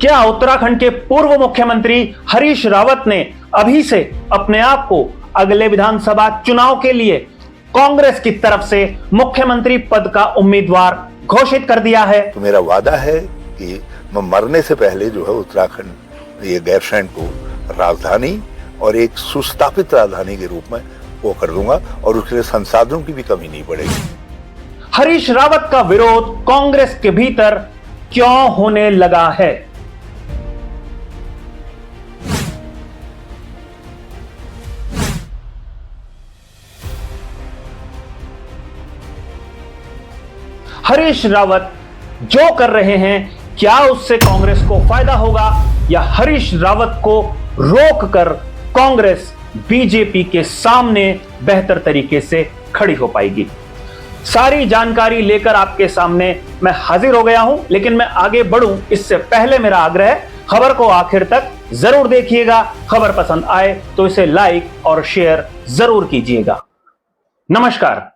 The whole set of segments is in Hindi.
क्या उत्तराखंड के पूर्व मुख्यमंत्री हरीश रावत ने अभी से अपने आप को अगले विधानसभा चुनाव के लिए कांग्रेस की तरफ से मुख्यमंत्री पद का उम्मीदवार घोषित कर दिया है? तो मेरा वादा है कि मैं मरने से पहले जो है उत्तराखंड ये गैरसैंण को राजधानी और एक सुस्थापित राजधानी के रूप में वो कर दूंगा और उसके लिए संसाधनों की भी कमी नहीं पड़ेगी। हरीश रावत का विरोध कांग्रेस के भीतर क्यों होने लगा है? हरीश रावत जो कर रहे हैं, क्या उससे कांग्रेस को फायदा होगा या हरीश रावत को रोककर कांग्रेस बीजेपी के सामने बेहतर तरीके से खड़ी हो पाएगी? सारी जानकारी लेकर आपके सामने मैं हाजिर हो गया हूं, लेकिन मैं आगे बढ़ूं इससे पहले मेरा आग्रह है, खबर को आखिर तक जरूर देखिएगा। खबर पसंद आए तो इसे लाइक और शेयर जरूर कीजिएगा। नमस्कार,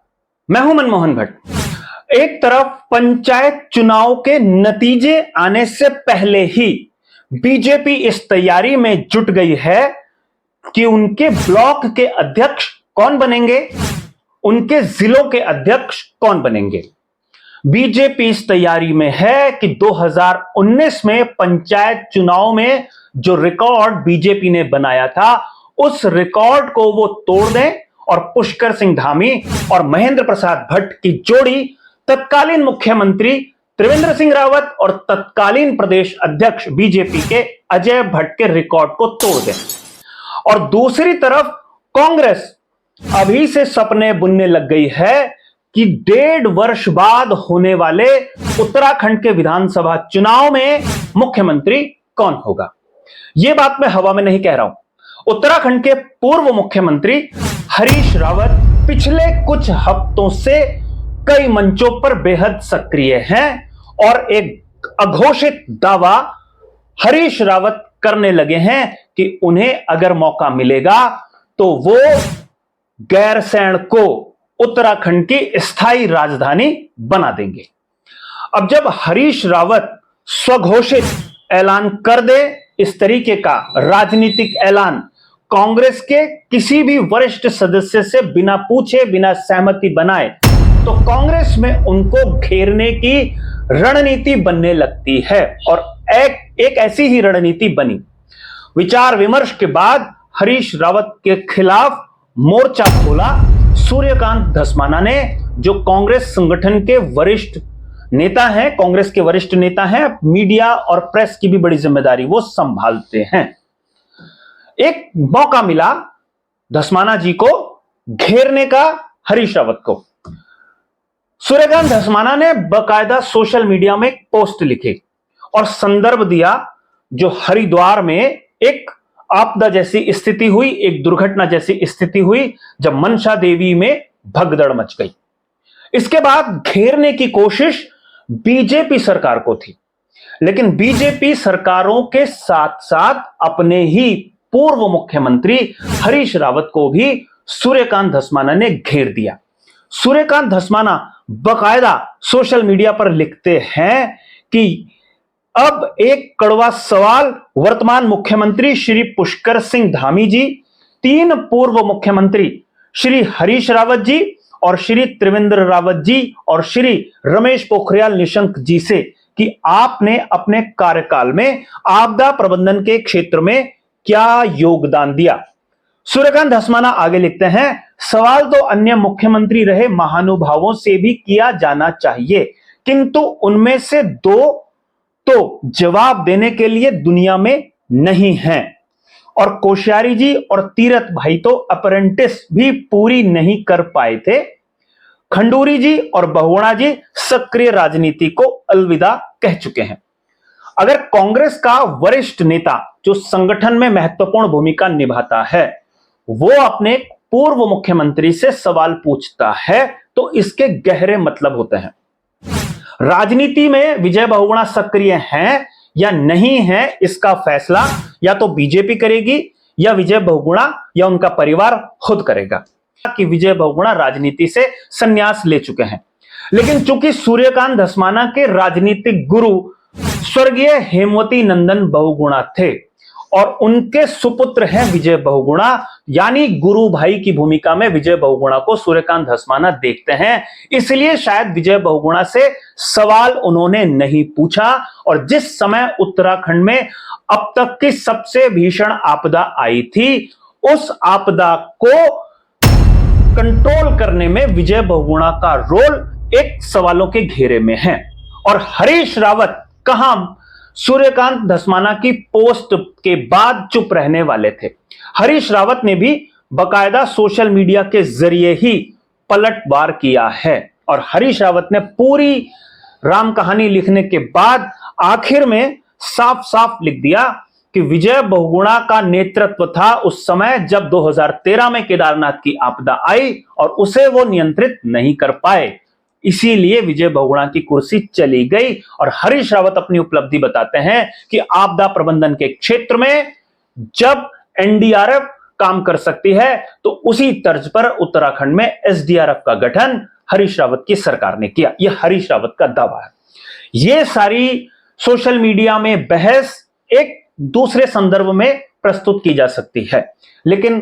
मैं हूं मनमोहन भट्ट। एक तरफ पंचायत चुनाव के नतीजे आने से पहले ही बीजेपी इस तैयारी में जुट गई है कि उनके ब्लॉक के अध्यक्ष कौन बनेंगे, उनके जिलों के अध्यक्ष कौन बनेंगे। बीजेपी इस तैयारी में है कि 2019 में पंचायत चुनाव में जो रिकॉर्ड बीजेपी ने बनाया था, उस रिकॉर्ड को वो तोड़ दें और पुष्कर सिंह धामी और महेंद्र प्रसाद भट्ट की जोड़ी तत्कालीन मुख्यमंत्री त्रिवेंद्र सिंह रावत और तत्कालीन प्रदेश अध्यक्ष बीजेपी के अजय भट्ट के रिकॉर्ड को तोड़ दें। और दूसरी तरफ कांग्रेस अभी से सपने बुनने लग गई है कि 1.5 वर्ष बाद होने वाले उत्तराखंड के विधानसभा चुनाव में मुख्यमंत्री कौन होगा। यह बात मैं हवा में नहीं कह रहा हूं। उत्तराखंड के पूर्व मुख्यमंत्री हरीश रावत पिछले कुछ हफ्तों से कई मंचों पर बेहद सक्रिय हैं और एक अघोषित दावा हरीश रावत करने लगे हैं कि उन्हें अगर मौका मिलेगा तो वो गैरसैंण को उत्तराखंड की स्थायी राजधानी बना देंगे। अब जब हरीश रावत स्वघोषित ऐलान कर दे, इस तरीके का राजनीतिक ऐलान कांग्रेस के किसी भी वरिष्ठ सदस्य से बिना पूछे, बिना सहमति बनाए, तो कांग्रेस में उनको घेरने की रणनीति बनने लगती है और एक ऐसी ही रणनीति बनी। विचार विमर्श के बाद हरीश रावत के खिलाफ मोर्चा खोला सूर्यकांत धस्माना ने, जो कांग्रेस संगठन के वरिष्ठ नेता हैं, कांग्रेस के वरिष्ठ नेता हैं, मीडिया और प्रेस की भी बड़ी जिम्मेदारी वो संभालते हैं। एक मौका मिला धस्माना जी को घेरने का हरीश रावत को। सूर्यकांत धस्माना ने बकायदा सोशल मीडिया में एक पोस्ट लिखी और संदर्भ दिया जो हरिद्वार में एक आपदा जैसी स्थिति हुई, एक दुर्घटना जैसी स्थिति हुई जब मनसा देवी में भगदड़ मच गई। इसके बाद घेरने की कोशिश बीजेपी सरकार को थी, लेकिन बीजेपी सरकारों के साथ साथ अपने ही पूर्व मुख्यमंत्री हरीश रावत को भी सूर्यकांत धस्माना ने घेर दिया। सूर्यकांत धस्माना बकायदा सोशल मीडिया पर लिखते हैं कि अब एक कड़वा सवाल वर्तमान मुख्यमंत्री श्री पुष्कर सिंह धामी जी, 3 पूर्व मुख्यमंत्री श्री हरीश रावत जी और श्री त्रिवेंद्र रावत जी और श्री रमेश पोखरियाल निशंक जी से कि आपने अपने कार्यकाल में आपदा प्रबंधन के क्षेत्र में क्या योगदान दिया। सूर्यकांत धस्माना आगे लिखते हैं, सवाल तो अन्य मुख्यमंत्री रहे महानुभावों से भी किया जाना चाहिए, किंतु उनमें से 2 तो जवाब देने के लिए दुनिया में नहीं हैं और कोश्यारी जी और तीरथ भाई तो अप्रेंटिस भी पूरी नहीं कर पाए थे। खंडूरी जी और बहुगुणा जी सक्रिय राजनीति को अलविदा कह चुके हैं। अगर कांग्रेस का वरिष्ठ नेता जो संगठन में महत्वपूर्ण भूमिका निभाता है, वो अपने पूर्व मुख्यमंत्री से सवाल पूछता है तो इसके गहरे मतलब होते हैं। राजनीति में विजय बहुगुणा सक्रिय हैं या नहीं है, इसका फैसला या तो बीजेपी करेगी या विजय बहुगुणा या उनका परिवार खुद करेगा। कि विजय बहुगुणा राजनीति से संन्यास ले चुके हैं, लेकिन चूंकि सूर्यकांत धस्माना के राजनीतिक गुरु स्वर्गीय हेमवती नंदन बहुगुणा थे और उनके सुपुत्र हैं विजय बहुगुणा, यानी गुरु भाई की भूमिका में विजय बहुगुणा को सूर्यकांत धस्माना देखते हैं। इसलिए शायद विजय बहुगुणा से सवाल उन्होंने नहीं पूछा। और जिस समय उत्तराखंड में अब तक की सबसे भीषण आपदा आई थी, उस आपदा को कंट्रोल करने में विजय बहुगुणा का रोल एक सवालों के घेरे में है। और हरीश रावत कहां सूर्यकांत धस्माना की पोस्ट के बाद चुप रहने वाले थे। हरीश रावत ने भी बकायदा सोशल मीडिया के जरिए ही पलटवार किया है और हरीश रावत ने पूरी राम कहानी लिखने के बाद आखिर में साफ साफ लिख दिया कि विजय बहुगुणा का नेतृत्व था उस समय जब 2013 में केदारनाथ की आपदा आई और उसे वो नियंत्रित नहीं कर पाए, इसीलिए विजय बहुगुणा की कुर्सी चली गई। और हरीश रावत अपनी उपलब्धि बताते हैं कि आपदा प्रबंधन के क्षेत्र में जब एनडीआरएफ काम कर सकती है तो उसी तर्ज पर उत्तराखंड में एसडीआरएफ का गठन हरीश रावत की सरकार ने किया। यह हरीश रावत का दावा है। यह सारी सोशल मीडिया में बहस एक दूसरे संदर्भ में प्रस्तुत की जा सकती है, लेकिन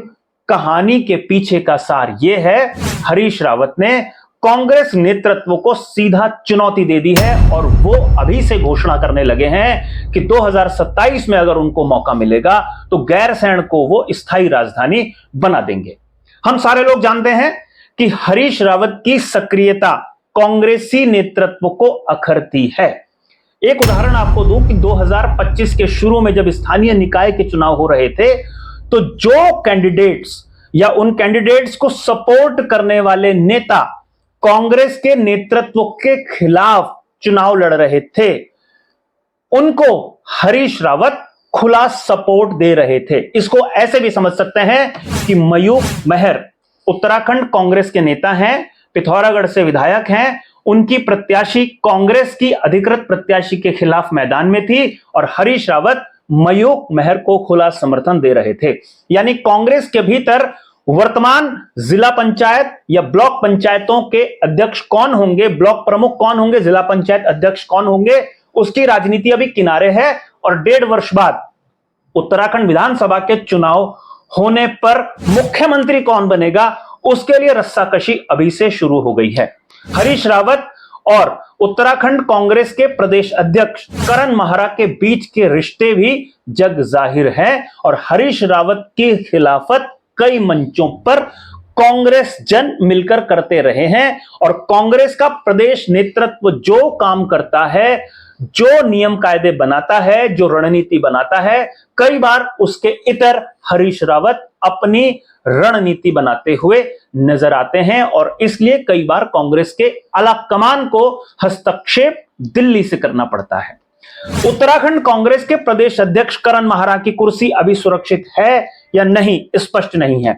कहानी के पीछे का सार यह है, हरीश रावत ने कांग्रेस नेतृत्व को सीधा चुनौती दे दी है और वो अभी से घोषणा करने लगे हैं कि 2027 में अगर उनको मौका मिलेगा तो गैरसैंण को वो स्थायी राजधानी बना देंगे। हम सारे लोग जानते हैं कि हरीश रावत की सक्रियता कांग्रेसी नेतृत्व को अखरती है। एक उदाहरण आपको दूं कि 2025 के शुरू में जब स्थानीय निकाय के चुनाव हो रहे थे तो जो कैंडिडेट्स या उन कैंडिडेट्स को सपोर्ट करने वाले नेता कांग्रेस के नेतृत्व के खिलाफ चुनाव लड़ रहे थे, उनको हरीश रावत खुला सपोर्ट दे रहे थे। इसको ऐसे भी समझ सकते हैं कि मयूख महर उत्तराखंड कांग्रेस के नेता हैं, पिथौरागढ़ से विधायक हैं, उनकी प्रत्याशी कांग्रेस की अधिकृत प्रत्याशी के खिलाफ मैदान में थी और हरीश रावत मयूख महर को खुला समर्थन दे रहे थे। यानी कांग्रेस के भीतर वर्तमान जिला पंचायत या ब्लॉक पंचायतों के अध्यक्ष कौन होंगे, ब्लॉक प्रमुख कौन होंगे, जिला पंचायत अध्यक्ष कौन होंगे, उसकी राजनीति अभी किनारे है। और 1.5 वर्ष बाद उत्तराखंड विधानसभा के चुनाव होने पर मुख्यमंत्री कौन बनेगा, उसके लिए रस्साकशी अभी से शुरू हो गई है। हरीश रावत और उत्तराखंड कांग्रेस के प्रदेश अध्यक्ष करण माहरा के बीच के रिश्ते भी जग जाहिर हैं और हरीश रावत की खिलाफत कई मंचों पर कांग्रेस जन मिलकर करते रहे हैं। और कांग्रेस का प्रदेश नेतृत्व जो काम करता है, जो नियम कायदे बनाता है, जो रणनीति बनाता है, कई बार उसके इतर हरीश रावत अपनी रणनीति बनाते हुए नजर आते हैं और इसलिए कई बार कांग्रेस के आला कमान को हस्तक्षेप दिल्ली से करना पड़ता है। उत्तराखंड कांग्रेस के प्रदेश अध्यक्ष करण माहरा की कुर्सी अभी सुरक्षित है या नहीं, स्पष्ट नहीं है।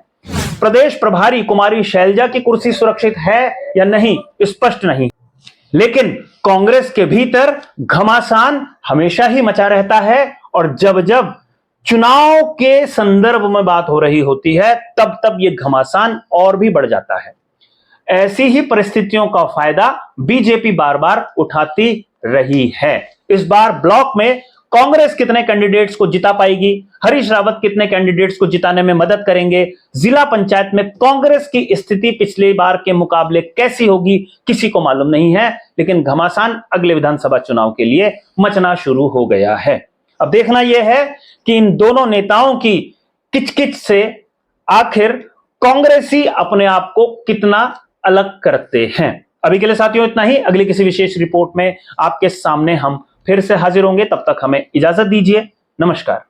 प्रदेश प्रभारी कुमारी शैलजा की कुर्सी सुरक्षित है या नहीं, स्पष्ट नहीं। लेकिन कांग्रेस के भीतर घमासान हमेशा ही मचा रहता है और जब जब चुनाव के संदर्भ में बात हो रही होती है तब तब यह घमासान और भी बढ़ जाता है। ऐसी ही परिस्थितियों का फायदा बीजेपी बार बार उठाती रही है। इस बार ब्लॉक में कांग्रेस कितने कैंडिडेट्स को जिता पाएगी, हरीश रावत कितने कैंडिडेट्स को जिताने में मदद करेंगे, जिला पंचायत में कांग्रेस की स्थिति पिछली बार के मुकाबले कैसी होगी, किसी को मालूम नहीं है। लेकिन घमासान अगले विधानसभा चुनाव के लिए मचना शुरू हो गया है। अब देखना यह है कि इन दोनों नेताओं की किचकिच से आखिर कांग्रेसी अपने आप को कितना अलग करते हैं। अभी के लिए साथियों इतना ही। अगली किसी विशेष रिपोर्ट में आपके सामने हम फिर से हाजिर होंगे। तब तक हमें इजाजत दीजिए। नमस्कार।